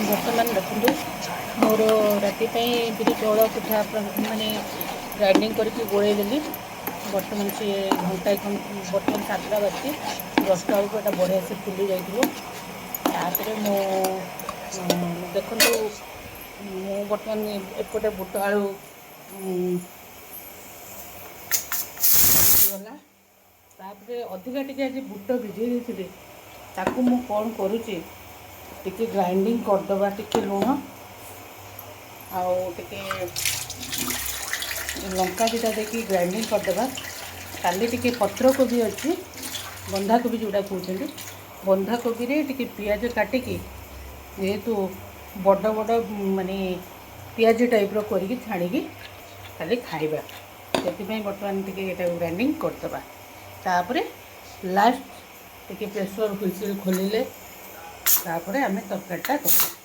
बर्तमान देखु मोर राति बिरी चाउल पिठा माने ग्राइंडिंग करके गोड़े देली। बर्तमान से घंटा बर्तमान 7टा बाजी 10टा बेलू एटा बढ़िया से फुली जापर मो देखु मु बर्तमान एपटे बुट आलू गला अधिका टी आज बुट भिजे देते ताकू मु कौन करुच्ची टिके ग्राइंडिंग करदबा टिके लुण आउ टिके लंका दुटा देखिए ग्राइंडिंग करदबा। काली टिके पत्र कोबी अच्छी बंधा कोबी जोड़ा कहते बंधा कोबी रे टिके पियाज काटिकी जेहेतु बड़ बड़ माने पियाज टाइप रो करके छाणिकी खाली खाइबा से बर्तमान टिके ग्राइंडिंग करदबा। तापरे लास्ट टिके प्रेशर हुइसिल खोलिले तापरे आमे तरकारीटा करबा।